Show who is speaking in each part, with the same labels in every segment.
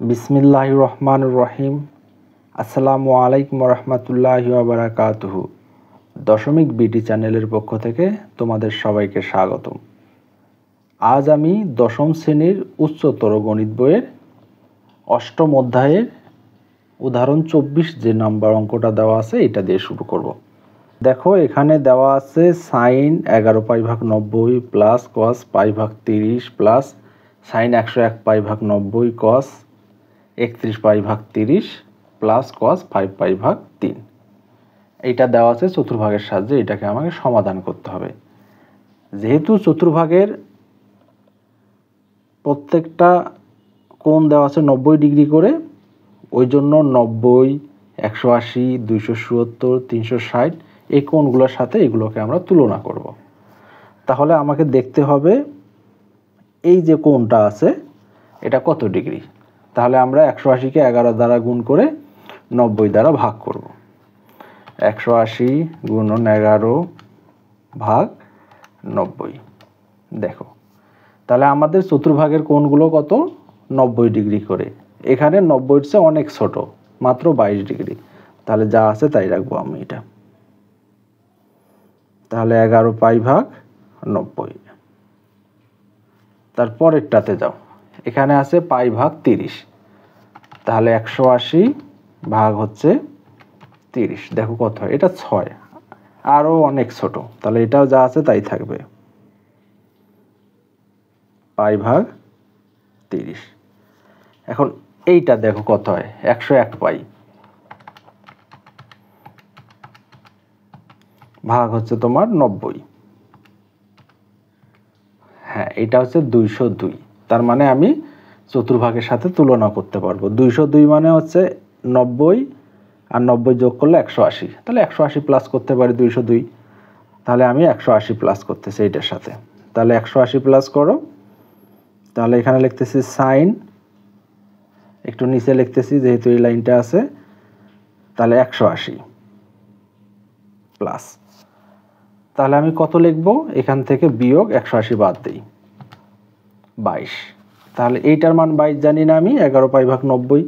Speaker 1: বিসমিল্লাহির রহমানির রহিম। আসসালামু আলাইকুম রহমতুল্লাহি ওয়া বারাকাতুহু। দশমিক বিডি চ্যানেলের পক্ষ থেকে তোমাদের সবাইকে স্বাগতম। আজ আমি দশম শ্রেণীর উচ্চতর গণিত বইয়ের অষ্টম অধ্যায়ের উদাহরণ 24 যে নাম্বার অঙ্কটা দেওয়া আছে এটা দিয়ে শুরু করব। দেখো এখানে দেওয়া আছে sine 11π/90 plus cos π/30 plus sine 101π/90 cos 31π/30 plus cos 5π/3। এইটা দেওয়া আছে চতুর্ভাগের সাহায্যে, এটাকে আমাকে সমাধান করতে হবে। যেহেতু চতুর্ভাগের প্রত্যেকটা কোণ দেওয়া আছে 90 ডিগ্রি করে, ওই জন্য 90, 180, 270, 360 এই কোণগুলোর সাথে এগুলোকে আমরা তুলনা করব। তাহলে আমাকে দেখতে হবে এই যে কোণটা আছে এটা কত ডিগ্রি। তাহলে আমরা 180কে 11 দ্বারা গুণ করে 90 দ্বারা ভাগ করব। 180 গুণন 11 ভাগ 90। দেখো তাহলে আমাদের চতুর্ভাগের কোণগুলো কত? 90 ডিগ্রি করে। এখানে 90 এর চেয়ে অনেক ছোট, মাত্র 22 ডিগ্রি। তাহলে যা আছে তাই রাখবো আমি এটা। তাহলে 11π/90। তারপরেরটাতে যাও, এখানে আছে π/30। তাহলে 180 ভাগ হচ্ছে 30। দেখো কত হয়, এটা 6, আরও অনেক ছোট। তাহলে এটাও যা আছে তাই থাকবে, π/30। এখন এইটা দেখো কত হয়, 101π ভাগ হচ্ছে তোমার 90। হ্যাঁ, এটা হচ্ছে 202। তার মানে আমি চতুর্ভাগের সাথে তুলনা করতে পারবো। 202 মানে হচ্ছে 90 আর 90 যোগ করলে 180। তাহলে 180 প্লাস করতে পারি 202। তাহলে আমি 180 প্লাস করতেছি এইটার সাথে। তাহলে 180 প্লাস করো। তাহলে এখানে লিখতেছি সাইন, একটু নিচে লিখতেছি যেহেতু এই লাইনটা আছে। তাহলে 180 প্লাস, তাহলে আমি কত লিখব? এখান থেকে বিয়োগ 180 বাদ দিই, 22। তাহলে এইটার মান 22 জানি না আমি, 11π/90।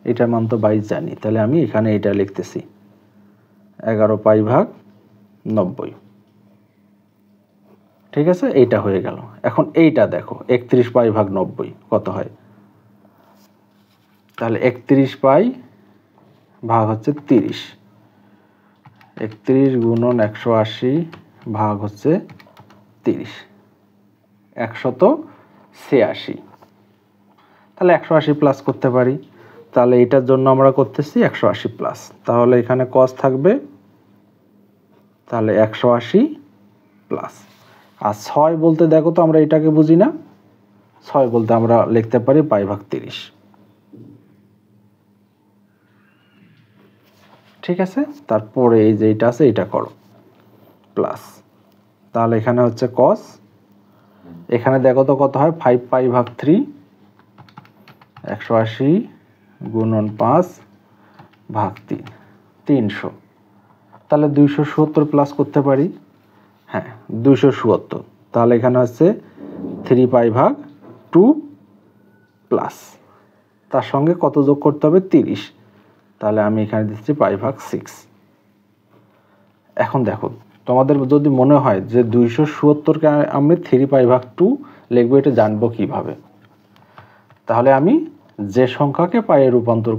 Speaker 1: এটার মান তো 22 জানি। তাহলে আমি এখানে এটা লিখতেছি 11π/90। ঠিক আছে, এইটা হয়ে গেল। এখন এইটা দেখো 31π/90 কত হয়। তাহলে 31π ভাগ হচ্ছে 30। 31 গুণন 180 ভাগ হচ্ছে 30, 186। তাহলে 180 প্লাস করতে পারি। তাহলে এটার জন্য আমরা করতেছি 180 প্লাস। তাহলে এখানে কস থাকবে, তাহলে 180 প্লাস। আর 6 বলতে দেখো তো আমরা এটাকে বুঝি না। 6 বলতে আমরা লিখতে পারি π/30। ঠিক আছে, তারপরে এই যে এটা আছে এটা করো প্লাস। তাহলে এখানে হচ্ছে কস, এখানে দেখো তো কত হয়, 5π/3। 180 গুণন 5/3, 300। তাহলে 270 প্লাস করতে পারি। হ্যাঁ, 270। তাহলে এখানে হচ্ছে 3π/2 প্লাস, তার সঙ্গে কত যোগ করতে হবে? 30। তাহলে আমি এখানে দিচ্ছি π/6। এখন দেখো তোমাদের যদি মনে হয় যে 270কে আমি 3π/2 লিখবো, এটা জানবো কিভাবে? তাহলে আমি যে সংখ্যাকে পায়ে রূপান্তর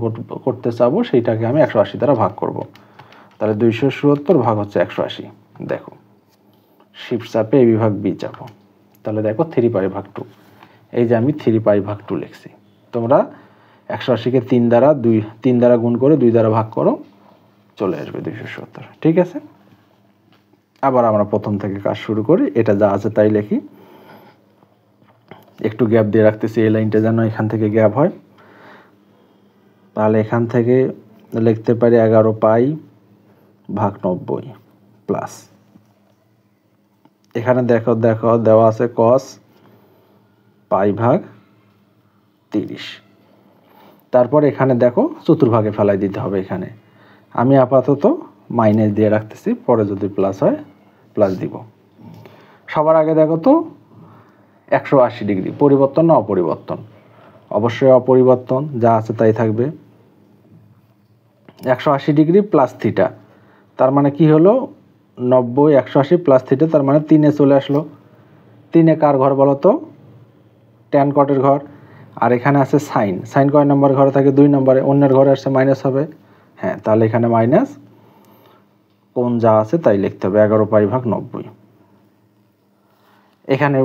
Speaker 1: করতে চাবো সেইটাকে আমি 180 দ্বারা ভাগ করব। তাহলে 270 ভাগ হচ্ছে 180। দেখো শিফট চাপে এই বিভাগ বি চাপো। তাহলে দেখো 3π/2। এই যে আমি 3π/2 লিখছি। তোমরা 180কে 3 দ্বারা গুণ করে 2 দ্বারা ভাগ করো, চলে আসবে 270। ঠিক আছে, আবার আমরা প্রথম থেকে কাজ শুরু করি। এটা যা আছে তাই লিখি। একটু গ্যাপ দিয়ে রাখতেছি এই লাইনটা যেন এখান থেকে গ্যাপ হয়। তাহলে এখান থেকে লিখতে পারি 11π/90 প্লাস, এখানে দেখো দেওয়া আছে কস π/30। তারপর এখানে দেখো চতুর্ভাগে ফেলাই দিতে হবে। এখানে আমি আপাতত মাইনাস দিয়ে রাখতেছি, পরে যদি প্লাস হয় প্লাস দিব। সবার আগে দেখো তো 180 ডিগ্রি পরিবর্তন না অপরিবর্তন? অবশ্যই অপরিবর্তন, যা আছে তাই থাকবে। 180 ডিগ্রি প্লাস থিটা, তার মানে কি হলো 90 180 প্লাস থিটা, তার মানে 3-এ চলে আসলো। 3-এ কার ঘর বলো তো? ট্যান কটের ঘর। আর এখানে আছে সাইন, সাইন কয় নম্বর ঘরে থাকে? 2 নম্বরে। অন্যের ঘরে আসছে মাইনাস হবে, হ্যাঁ, তাহলে এখানে মাইনাস, কোণ যা আছে তাই লিখতে হবে, 11 পাই ভাগ 90। এখানে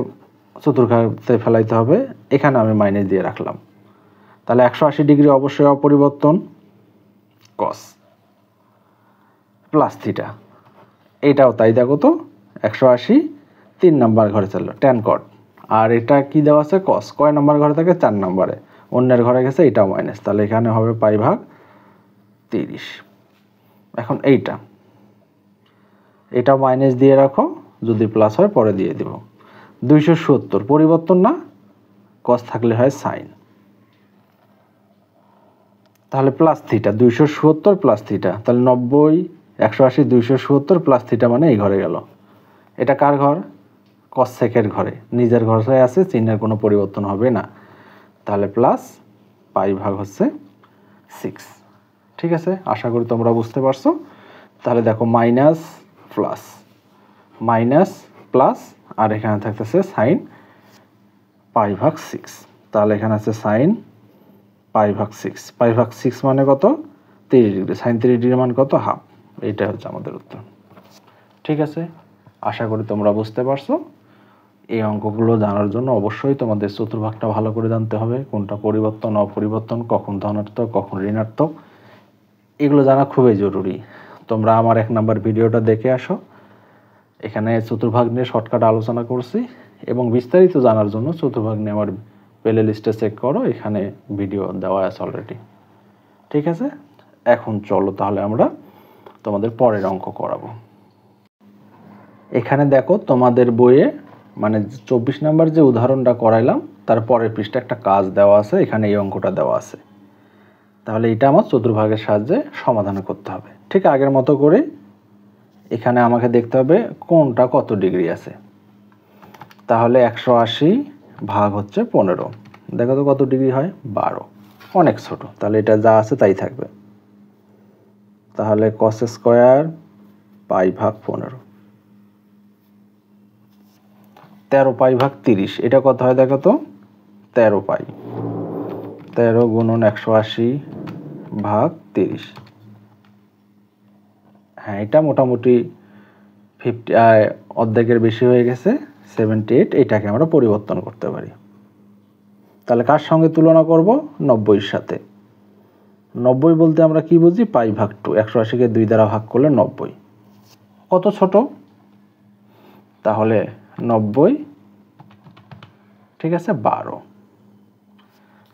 Speaker 1: চতুর্ঘাতে ফেলাইতে হবে, এখানে আমি মাইনাস দিয়ে রাখলাম। তাহলে 180 ডিগ্রি অবশ্যই অপরিবর্তন, কস প্লাস থিটা, এইটাও তাই। দেখো তো 180 3 নম্বর ঘরে চললো, ট্যান কট। আর এটা কি দেওয়া আছে? কস। কয় নম্বর ঘরে থাকে? 4 নম্বরে। অন্যের ঘরে গেছে, এটাও মাইনাস, তাহলে এখানে হবে পাই ভাগ 30। এখন এটাও মাইনাস দিয়ে রাখো, যদি প্লাস হয় পরে দিয়ে দিব। 270 পরিবর্তন না, কস থাকলে হয় সাইন, তাহলে প্লাস থিটা। 270 প্লাস থিটা, তাহলে 90 180 270 প্লাস থিটা, মানে এই ঘরে গেল। এটা কার ঘর? কস সেকের ঘরে, নিজের ঘরে আছে, চিহ্নের কোনো পরিবর্তন হবে না। তাহলে প্লাস পাই ভাগ হচ্ছে 6। ঠিক আছে, আশা করি তোমরা বুঝতে পারছো। তাহলে দেখো মাইনাস প্লাস, মাইনাস প্লাস, আর এখানে থাকতেছে সাইন পাই ভাগ 6। তাহলে এখানে আছে সাইন পাই ভাগ 6, পাই ভাগ 6 মানে কত? 30 ডিগ্রি। সাইন 30 ডিগ্রি মানে কত? হাফ। এইটা হচ্ছে আমাদের উত্তর। ঠিক আছে, আশা করি তোমরা বুঝতে পারছো। এই অঙ্কগুলো জানার জন্য অবশ্যই তোমাদের চতুর্ভাগটা ভালো করে জানতে হবে, কোনটা পরিবর্তন অপরিবর্তন, কখন ধনাত্মক কখন ঋণাত্মক, এগুলো জানা খুবই জরুরি। তোমরা আমার 1 নম্বর ভিডিওটা দেখে আসো, এখানে চতুর্ভাগ নিয়ে শর্টকাট আলোচনা করছি, এবং বিস্তারিত জানার জন্য চতুর্ভাগ নিয়ে আমার প্লে লিস্টে চেক করো, এখানে ভিডিও দেওয়া আছে অলরেডি। ঠিক আছে, এখন চলো তাহলে আমরা তোমাদের পরের অঙ্ক করাবো। এখানে দেখো তোমাদের বইয়ে মানে 24 নম্বর যে উদাহরণটা করাইলাম তার পরের পৃষ্ঠা একটা কাজ দেওয়া আছে, এখানে এই অঙ্কটা দেওয়া আছে। তাহলে এটা আমার চতুর্ভাগের সাহায্যে সমাধান করতে হবে। ঠিক আগের মতো করে এখানে আমাকে দেখতে হবে কোনটা কত ডিগ্রি আছে। তাহলে 180 ভাগ হচ্ছে 15, দেখো তো কত ডিগ্রি হয়? 12, অনেক ছোট, তাহলে এটা যা আছে তাই থাকবে। তাহলে কস স্কোয়ার পাই ভাগ 15, 13 পাই ভাগ 30, এটা কত হয় দেখো তো? 13 পাই, 13 গুণন 180 ভাগ 30। হ্যাঁ, এটা মোটামুটি 50 অর্ধেকের বেশি হয়ে গেছে, 78। এটাকে আমরা পরিবর্তন করতে পারি। তাহলে কার সঙ্গে তুলনা করব? 90-এর সাথে। 90 বলতে আমরা কি বুঝি? পাই ভাগ 2, 180-কে 2 দ্বারা ভাগ করলে 90। কত ছোট? তাহলে 90, ঠিক আছে, 12।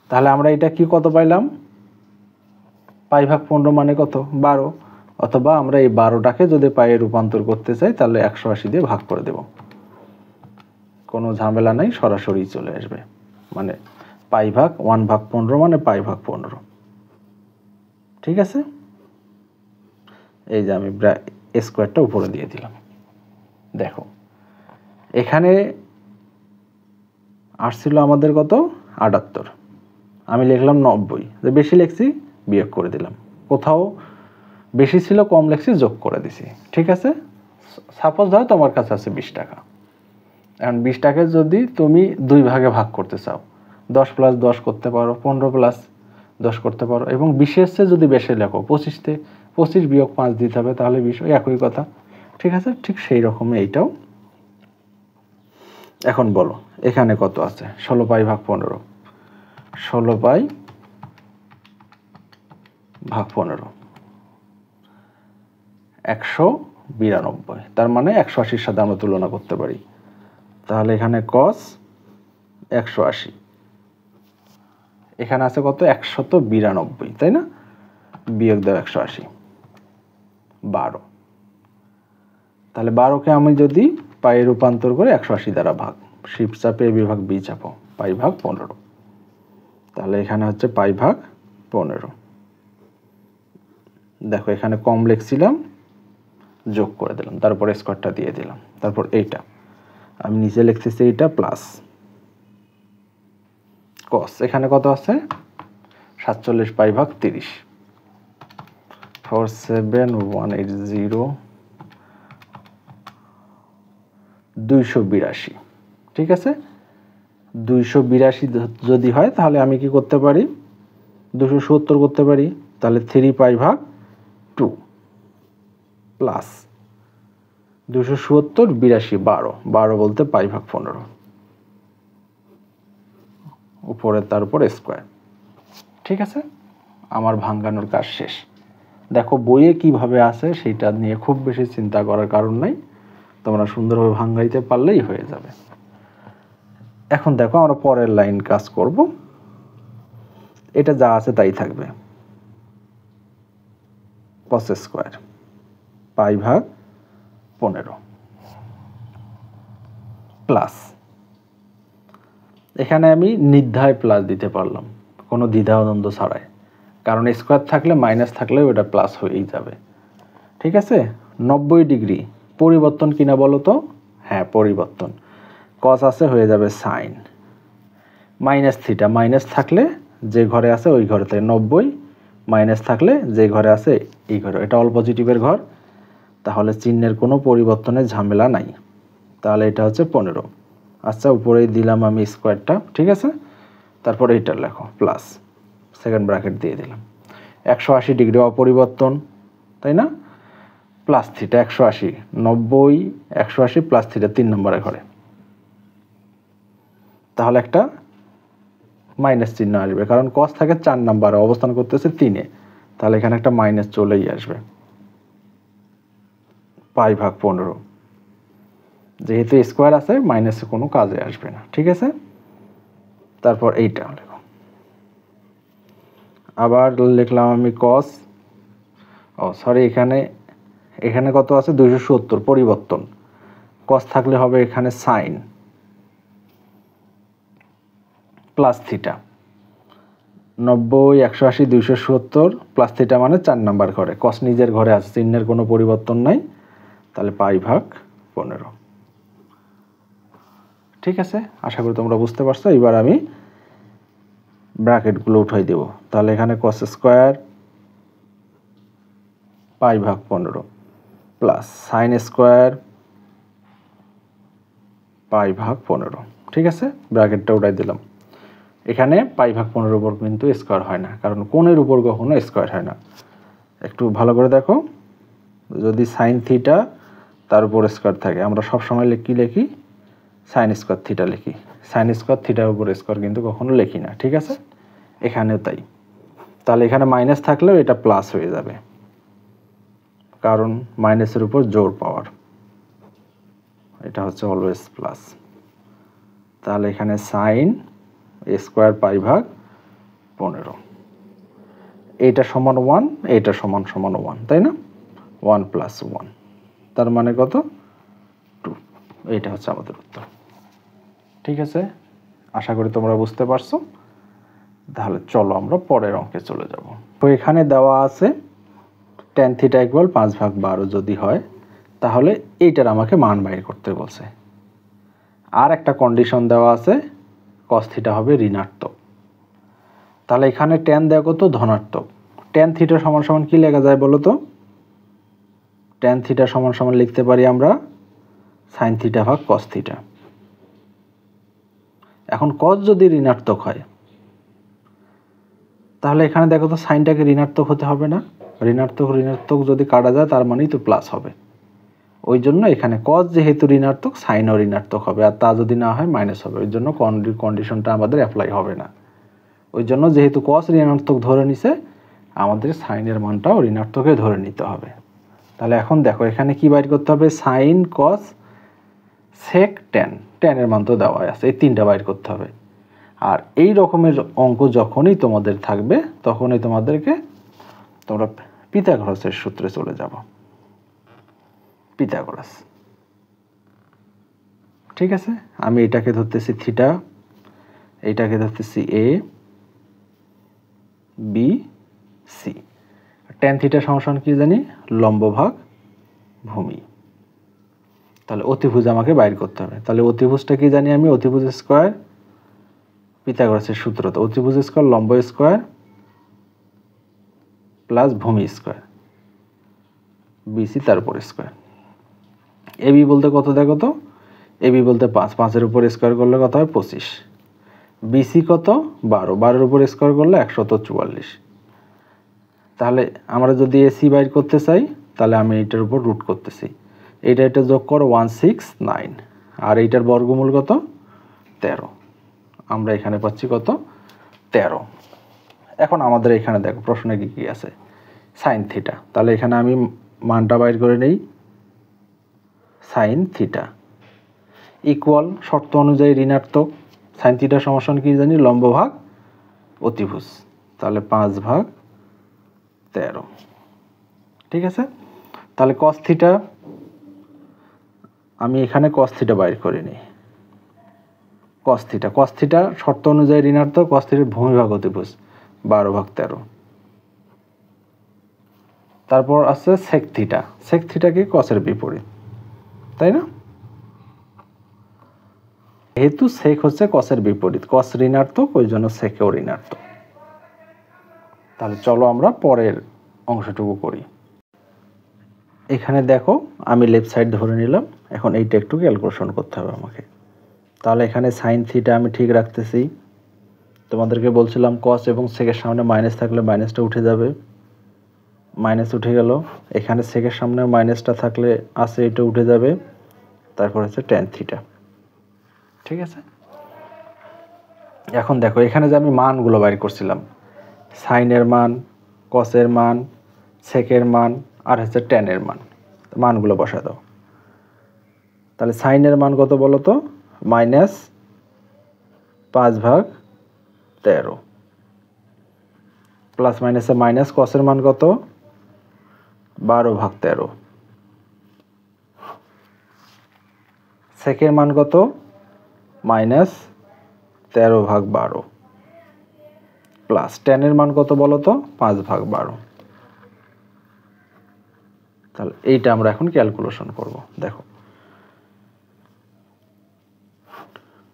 Speaker 1: তাহলে আমরা এটা কি কত পাইলাম? পাই ভাগ 15 মানে কত? 12। অথবা আমরা এই 12টাকে যদি পাইয়ে রূপান্তর করতে চাই তাহলে 180 দিয়ে ভাগ করে দেব, কোনো ঝামেলা নাই, সরাসরি চলে আসবে। মানে পাই ভাগ 1 ভাগ 15 মানে পাই ভাগ 15। ঠিক আছে, এই যে আমি স্কোয়ারটা উপরে দিয়ে দিলাম। দেখো এখানে আসছিল আমাদের কত? 78, আমি লিখলাম 90, যে বেশি লিখছি বিয়োগ করে দিলাম, কোথাও বেশি ছিল কম লিখছি যোগ করে দিছি। ঠিক আছে, সাপোজ ধরো তোমার কাছে আছে 20 টাকা। এখন 20 টাকা যদি তুমি 2 ভাগে ভাগ করতে চাও, 10 প্লাস 10 করতে পারো, 15 প্লাস 10 করতে পারো, এবং 20-এর চেয়ে যদি বেশি লেখো 25 বিয়োগ 5 দিতে হবে, তাহলে 20, একই কথা। ঠিক আছে, ঠিক সেই রকমই এইটাও। এখন বলো এখানে কত আছে? 16 পাই ভাগ 15, 16 পাই ভাগ 15, 192, তার মানে 180-র সাথে আমরা তুলনা করতে পারি। তাহলে এখানে cos 180, এখানে আছে কত? 192, তাই না? বিয়োগ দাও 180, 12। তাহলে 12কে আমি যদি পায়ে রূপান্তর করে 180 দ্বারা ভাগ, শিফট চাপে বিভাগ বি চাপো, পাই ভাগ 15। তাহলে এখানে হচ্ছে পাই ভাগ 15। দেখো এখানে কম লিখছিলাম, যোগ করে দিলাম, তারপর স্কোয়ারটা দিয়ে দিলাম, তারপর এইটা আমি নিচে লিখতেছি এইটা প্লাস, কস এখানে কত আছে 47 পাই ভাগ 30 47180 282 ঠিক আছে 282 যদি হয় তাহলে আমি কি করতে পারি 270 করতে পারি তাহলে 3 পাই ভাগ 2 প্লাস 270 82 12 বলতে পাই ভাগ 15 উপরে তার উপর স্কয়ার ঠিক আছে আমার ভাঙানোর কাজ শেষ দেখো বইয়ে কিভাবে আছে সেটা নিয়ে খুব বেশি চিন্তা করার কারণ নাই তোমরা সুন্দরভাবে ভাঙাইতে পারলেই হয়ে যাবে এখন দেখো আমরা পরের লাইন কাজ করব এটা যা আছে তাই থাকবে cos স্কয়ার পাই ভাগ 15 প্লাস এখানে আমি নির্ধায় প্লাস দিতে পারলাম কোনো দ্বিধাদ্বন্দ্ব ছাড়াই কারণ স্কয়ার থাকলে মাইনাস থাকলে ওটা প্লাস হয়েই যাবে ঠিক আছে 90 ডিগ্রি পরিবর্তন কিনা বলো তো হ্যাঁ পরিবর্তন cos আছে হয়ে যাবে sin মাইনাস থিটা মাইনাস থাকলে যে ঘরে আছে ওই ঘরেতে 90 মাইনাস থাকলে যে ঘরে আছে এই ঘরে এটা অল পজিটিভের ঘর তাহলে চিহ্নের কোনো পরিবর্তনের ঝামেলা নাই তাহলে এটা হচ্ছে 15 আচ্ছা উপরেই দিলাম আমি স্কয়ারটা ঠিক আছে তারপর এইটা লেখো প্লাস সেকেন্ড ব্র্যাকেট দিয়ে দিলাম 180 ডিগ্রি অপরিবর্তন তাই না প্লাস থিটা 180 90 180 প্লাস থিটা 3 নম্বরের ঘরে তাহলে একটা মাইনাস চিহ্ন আসবে কারণ cos থাকে 4 নম্বরে অবস্থান করতেছে 3 এ তাহলে এখানে একটা মাইনাস চলেই আসবে পাই ভাগ 15 যেহেতু স্কয়ার আছে মাইনাসে কোনো কাজে আসবে না ঠিক আছে তারপর এইটা লিখো আবার লিখলাম আমি cos সরি এখানে কত আছে 270 পরিবর্তন cos থাকলে হবে এখানে sin plus theta 90 180 270 plus theta মানে 4 নাম্বার ঘরে cos নিজের ঘরে আছে চিহ্নের কোনো পরিবর্তন নাই তাহলে পাই ভাগ 15 ঠিক আছে আশা করি তোমরা বুঝতে পারছো এবার আমি ব্র্যাকেটগুলো উঠাই দেব তাহলে এখানে cos স্কয়ার পাই ভাগ 15 প্লাস sin স্কয়ার পাই ভাগ 15 ঠিক আছে ব্র্যাকেটটা উঠাই দিলাম এখানে পাই ভাগ 15 উপর কিন্তু স্কয়ার হয় না কারণ কোণের উপর কখনো স্কয়ার হয় না একটু ভালো করে দেখো যদি sin থিটা তার উপর স্কয়ার থাকে আমরা সব সময় লিখি sin স্কয়ার থিটা লিখি sin স্কয়ার থিটার উপর স্কয়ার কিন্তু কখনো লিখি না ঠিক আছে এখানেও তাই তাহলে এখানে মাইনাস থাকলেও এটা প্লাস হয়ে যাবে কারণ মাইনাসের উপর জোর পাওয়ার এটা হচ্ছে অলওয়েজ প্লাস তাহলে এখানে sin স্কয়ার পাই ভাগ 15 এটা সমান 1 এটা সমান 1 তাই না 1 প্লাস 1 তার মানে কত 2 এইটা হচ্ছে আমাদের উত্তর ঠিক আছে আশা করি তোমরা বুঝতে পারছো তাহলে চলো আমরা পরের অঙ্কে চলে যাব তো এখানে দেওয়া আছে tan থিটা ইকুয়াল 5 ভাগ 12 যদি হয় তাহলে এইটার আমাকে মান বাইর করতে বলছে আর একটা কন্ডিশন দেওয়া আছে cos থিটা হবে ঋণাত্মক তাহলে এখানে tan দেওয়া কত ধনাত্মক tan থিটা সমান সমান কি লেখা যায় বলো তো tan থিটা সমান সমান লিখতে পারি আমরা sin থিটা ভাগ cos থিটা এখন cos যদি ঋণাত্মক হয় তাহলে এখানে দেখো তো সাইনটাকে ঋণাত্মক হতে হবে না ঋণাত্মক যদি কাটা যায় তার মানেই তো প্লাস হবে ওই জন্য এখানে cos যেহেতু ঋণাত্মক সাইনও ঋণাত্মক হবে আর তা যদি না হয় মাইনাস হবে ওই জন্য কন্ডিশনটা আমাদের অ্যাপ্লাই হবে না ওই জন্য যেহেতু cos ঋণাত্মক ধরে নিছে আমাদের সাইনের মানটাও ঋণাত্মকে ধরে নিতে হবে তাহলে এখন দেখো এখানে কি বাইর করতে হবে sin cos sec tan এর মান তো দেওয়া আছে এই তিনটা বাইর করতে হবে আর এই রকমের অঙ্ক যখনই তোমাদের থাকবে তখনই তোমরা পিথাগোরাসের সূত্রে চলে যাবে পিথাগোরাস ঠিক আছে আমি এটাকে ধরতেছি থিটা এইটাকে ধরতেছি a b c tan theta সমান কি জানি লম্ব ভাগ ভূমি তাহলে অতিভুজ আমাকে বাইর করতে হবে তাহলে অতিভুজটা কি জানি আমি অতিভুজ স্কয়ার পিথাগোরাসের সূত্রতে অতিভুজ স্কয়ার লম্ব স্কয়ার প্লাস ভূমি স্কয়ার বিসি তার উপর স্কয়ার। এবি বলতে কত দেখো তো, এবি বলতে 5, 5-এর উপর স্কয়ার করলে কত হয় 25। বিসি কত 12, 12-এর উপর স্কয়ার করলে 144। তাহলে আমরা যদি এসি বাইর করতে চাই তাহলে আমি এইটার উপর রুট করতেছি, এটা যোগ করো 169, আর এইটার বর্গমূল কত 13। আমরা এখানে পাচ্ছি কত 13। এখন আমাদের এখানে দেখো প্রশ্নে কি আছে, সাইন থিটা। তাহলে এখানে আমি মানটা বাইর করে নেই, সাইন থিটা ইকুয়াল শর্ত অনুযায়ী ঋণাত্মক। সাইন থিটা সমান কি জানি, লম্ব ভাগ অতিভুজ। তাহলে 5/13। ঠিক আছে, তাহলে কস থিটা, আমি এখানে কস থিটা বাইর করে নিই। কস থিটা শর্ত অনুযায়ী ঋণাত্মক, কস থিটার ভূমি ভাগ অতিভুজ 12/13। তারপর আছে সেক থিটা। সেক থিটা কি কসের বিপরীত, তাই না? যেহেতু সেক হচ্ছে কসের বিপরীত, কস ঋণাত্মক ওই জন্য সেকেও ঋণাত্মক। তাহলে চলো আমরা পরের অংশটুকু করি। এখানে দেখো আমি লেফট সাইড ধরে নিলাম, এখন এইটা একটু ক্যালকুলেশন করতে হবে আমাকে। তাহলে এখানে সাইন থিটা আমি ঠিক রাখতেছি। তোমাদেরকে বলছিলাম কস এবং সেকের সামনে মাইনাস থাকলে মাইনাসটা উঠে যাবে, মাইনাস উঠে গেল। এখানে সেকের সামনে মাইনাসটা থাকলে আছে, এটা উঠে যাবে। তারপর হচ্ছে ট্যান থিটা। ঠিক আছে, এখন দেখো এখানে যে আমি মানগুলো বাইর করছিলাম, সাইনের মান, কসের মান, সেকের মান, আর হচ্ছে ট্যানের মান, মানগুলো বসা দাও। তাহলে সাইনের মান কত বলো তো, -5/13, প্লাস মাইনাসে মাইনাস। কসের মান কত 12/13, সেকের মান কত -13/12, প্লাস ট্যানের মান কত বলো তো 5/12। তাহলে এইটা আমরা এখন ক্যালকুলেশন করব। দেখো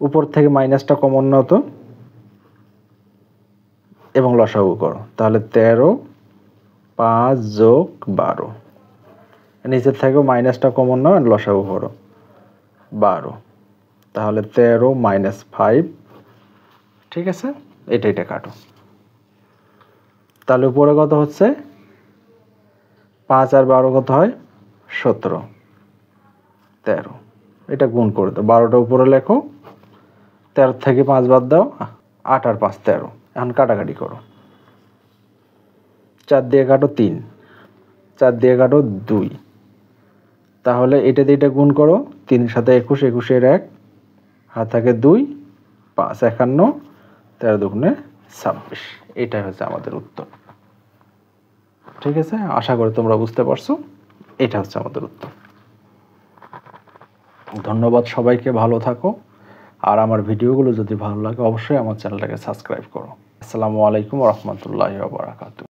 Speaker 1: উপর থেকে মাইনাসটা কমন নাও তো এবং লসাগু করো। তাহলে 13, 5 যোগ 12, নিচের থেকেও মাইনাসটা কমন নাও আর লসাগু করো 12। তাহলে 13 - 5। ঠিক আছে, এটা কাটো। তাহলে উপরে কত হচ্ছে 5 আর 12 কত হয় 17, 13। এটা গুণ করে দাও, 12টা উপরে লেখো, 13 থেকে 5 বাদ দাও, 8 আর 5 13। এখন কাটাকাটি করো, 4 দিয়ে কাটো 3, 4 দিয়ে কাটো 2। তাহলে এটা দিয়ে এটা গুণ করো, 3 এর সাথে 21, 21 এর 1, হাত থাকে 2, 5 51, 13 দুগুণে 26। এটাই হচ্ছে আমাদের উত্তর। ঠিক আছে, আশা করি তোমরা বুঝতে পারছো। এটা হচ্ছে আমাদের উত্তর। ধন্যবাদ সবাইকে, ভালো থাকো। আর আমার ভিডিওগুলো যদি ভালো লাগে অবশ্যই আমার চ্যানেলটাকে সাবস্ক্রাইব করো। আসসালামু আলাইকুম ওয়া রাহমাতুল্লাহি ওয়া বারাকাতুহু।